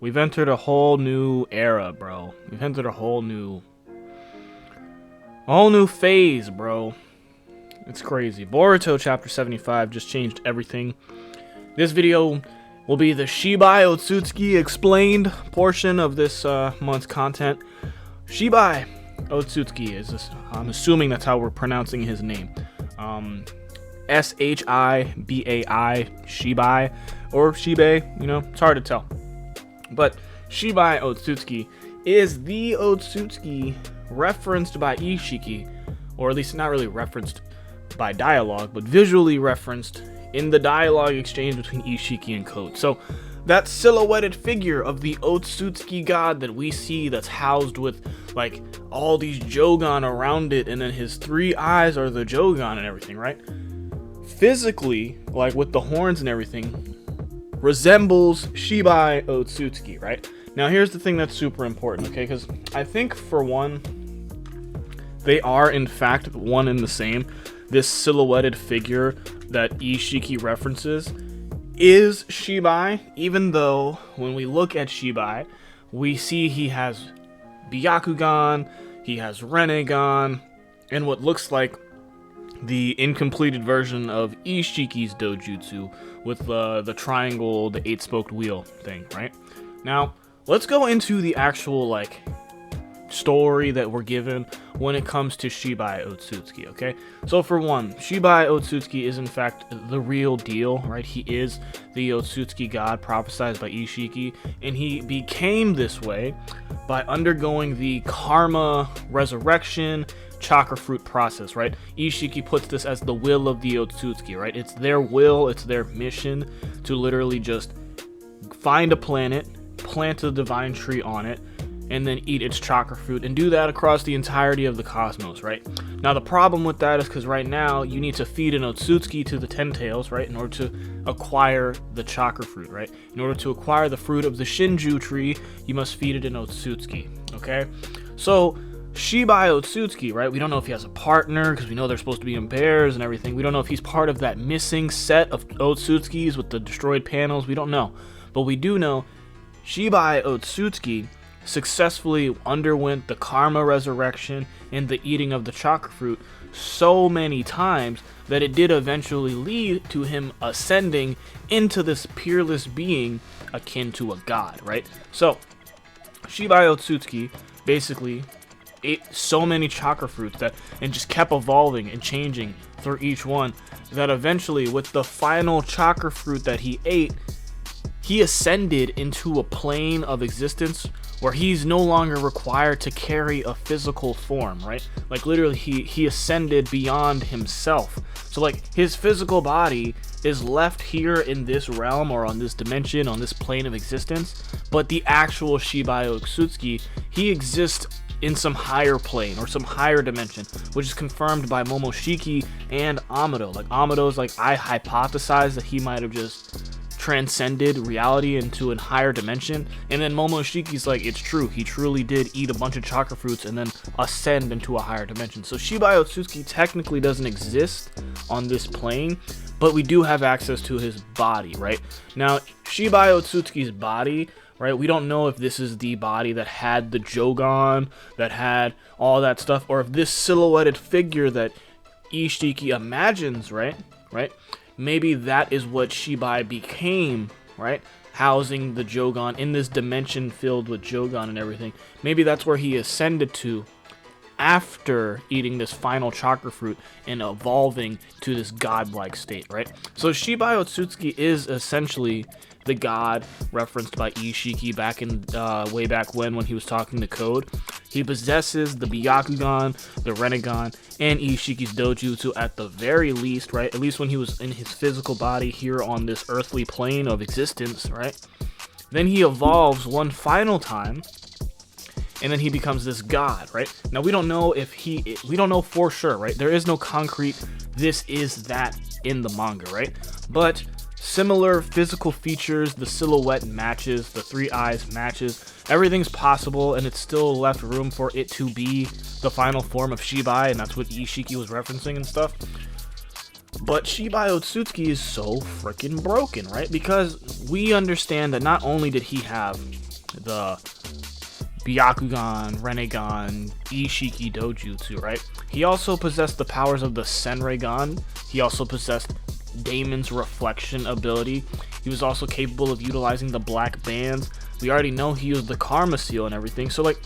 We've entered a whole new era, bro. We've entered a whole new phase, bro. It's crazy. Boruto chapter 75 just changed everything. This video will be the Shibai Otsutsuki Explained portion of this month's content. Shibai Otsutsuki is this, I'm assuming that's how we're pronouncing his name. S-H-I-B-A-I, Shibai, or Shibai, you know, it's hard to tell. But Shibai Otsutsuki is the Otsutsuki referenced by Ishiki, or at least not really referenced by dialogue, but visually referenced in the dialogue exchange between Ishiki and Code. So that silhouetted figure of the Otsutsuki god that we see that's housed with like all these Jogan around it, and then his three eyes are the Jogan and everything, right? Physically, like with the horns and everything, resembles Shibai Otsutsuki, right? Now here's the thing that's super important, okay? Because I think for one, they are in fact one and the same. This silhouetted figure that Ishiki references is Shibai, even though when we look at Shibai, we see he has Byakugan, he has Rinnegan, and what looks like the incompleted version of Ishiki's dojutsu with the triangle, the 8-spoked wheel thing, right? Now, let's go into the actual, like, story that we're given when it comes to Shibai Otsutsuki, okay? So for one, Shibai Otsutsuki is in fact the real deal, right? He is the Otsutsuki god prophesied by Ishiki, and he became this way by undergoing the karma resurrection chakra fruit process, right? Ishiki puts this as the will of the Otsutsuki, right? It's their will, it's their mission to literally just find a planet, plant a divine tree on it, and then eat its chakra fruit, and do that across the entirety of the cosmos, right? Now the problem with that is because right now you need to feed an Otsutsuki to the Ten Tails, right, in order to acquire the chakra fruit, right? In order to acquire the fruit of the Shinju tree, you must feed it an Otsutsuki, okay? So Shibai Otsutsuki, right? We don't know if he has a partner, because we know they're supposed to be in pairs and everything. We don't know if he's part of that missing set of Otsutsukis with the destroyed panels. We don't know. But we do know Shibai Otsutsuki successfully underwent the karma resurrection and the eating of the chakra fruit so many times that it did eventually lead to him ascending into this peerless being akin to a god, right? So Shibai Otsutsuki basically ate so many chakra fruits that and just kept evolving and changing through each one that eventually, with the final chakra fruit that he ate, he ascended into a plane of existence where he's no longer required to carry a physical form, right? Like literally he ascended beyond himself. So like his physical body is left here in this realm or on this dimension, on this plane of existence, but the actual Shibai Otsutsuki, he exists in some higher plane or some higher dimension, which is confirmed by Momoshiki and Amado. Like Amado's like, I hypothesize that he might have just transcended reality into a higher dimension, and then Momoshiki's like, it's true, he truly did eat a bunch of chakra fruits and then ascend into a higher dimension. So Shibai Otsutsuki technically doesn't exist on this plane, but we do have access to his body, right? Now Shibai Otsutsuki's body, right, we don't know if this is the body that had the Jogan, that had all that stuff, or if this silhouetted figure that Ishiki imagines, right, maybe that is what Shibai became, right? Housing the Jogan in this dimension filled with Jogan and everything. Maybe that's where he ascended to after eating this final chakra fruit and evolving to this godlike state, right? So Shibai Otsutsuki is essentially the god referenced by Ishiki back in way back when he was talking to Code. He possesses the Byakugan, the Rinnegan, and Ishiki's dojutsu at the very least, right? At least when he was in his physical body here on this earthly plane of existence, right? Then he evolves one final time, and then he becomes this god, right? Now we don't know we don't know for sure, right? There is no concrete this is that in the manga, right? But similar physical features, the silhouette matches, the three eyes matches, everything's possible, and it's still left room for it to be the final form of Shibai, and that's what Ishiki was referencing and stuff. But Shibai Otsutsuki is so freaking broken, right? Because we understand that not only did he have the Byakugan, Rinnegan, Ishiki Dojutsu, right? He also possessed the powers of the Senreigan. He also possessed Damon's reflection ability. He was also capable of utilizing the black bands. We already know he used the Karma Seal and everything. So like,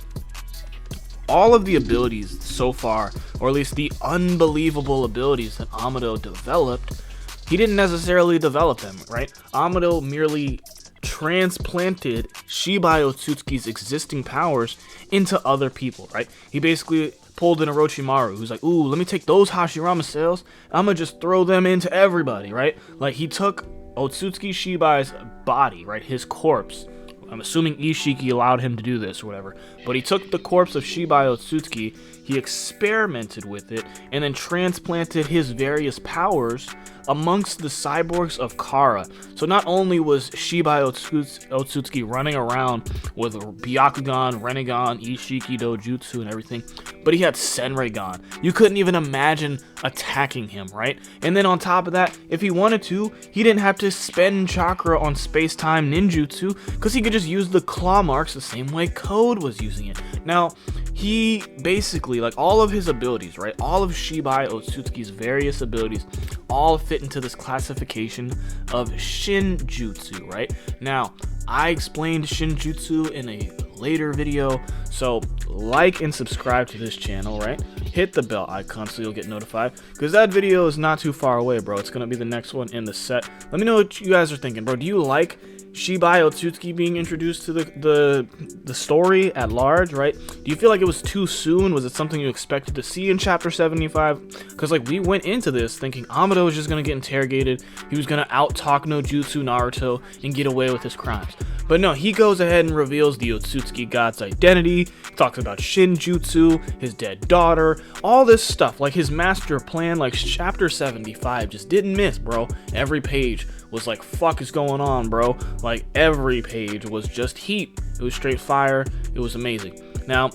all of the abilities so far, or at least the unbelievable abilities that Amado developed, he didn't necessarily develop them, right? Amado merely transplanted Shibai Otsutsuki's existing powers into other people, right? He basically pulled in Orochimaru, who's like, ooh, let me take those Hashirama cells, I'm gonna just throw them into everybody, right? Like, he took Otsutsuki Shibai's body, right, his corpse. I'm assuming Ishiki allowed him to do this or whatever, but he took the corpse of Shibai Otsutsuki, he experimented with it, and then transplanted his various powers amongst the cyborgs of Kara. So not only was Shibai Otsutsuki running around with Byakugan, Rinnegan, Ishiki Dojutsu and everything, but he had Senreigan. You couldn't even imagine attacking him, right? And then on top of that, if he wanted to, he didn't have to spend chakra on space-time ninjutsu, because he could just use the claw marks the same way Code was using it. Now, he basically, like, all of his abilities, right? All of Shibai Otsutsuki's various abilities all fit into this classification of Shinjutsu, right? Now, I explained Shinjutsu in a later video, so like and subscribe to this channel, right? Hit the bell icon so you'll get notified, because that video is not too far away, bro. It's gonna be the next one in the set. Let me know what you guys are thinking, bro. Do you like Shibai Otsutsuki being introduced to the story at large, right? Do you feel like it was too soon? Was it something you expected to see in chapter 75? Because like, we went into this thinking Amado was just gonna get interrogated, he was gonna out-talk no Jutsu Naruto and get away with his crimes. But no, he goes ahead and reveals the Otsutsuki god's identity, talks about Shinjutsu, his dead daughter, all this stuff. Like, his master plan, like chapter 75 just didn't miss, bro. Every page was like, fuck is going on, bro? Like, every page was just heat. It was straight fire. It was amazing. Now,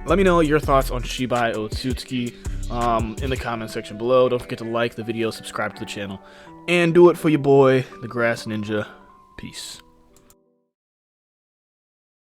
let me know your thoughts on Shibai Otsutsuki in the comment section below. Don't forget to like the video, subscribe to the channel, and do it for your boy, the Grass Ninja. Peace.